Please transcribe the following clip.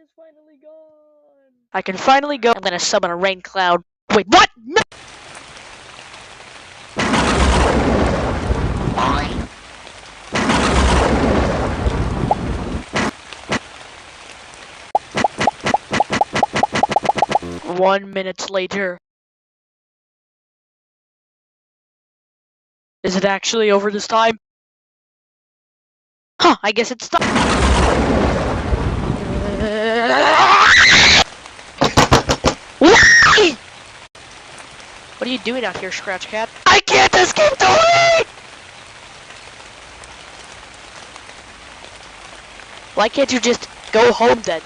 is finally gone. I can finally go. I'm gonna summon a rain cloud. Wait, what? No! One minute later. Is it actually over this time? Huh, I guess it's done. What are you doing out here, Scratch Cat? I can't escape the rain! Why can't you just go home then?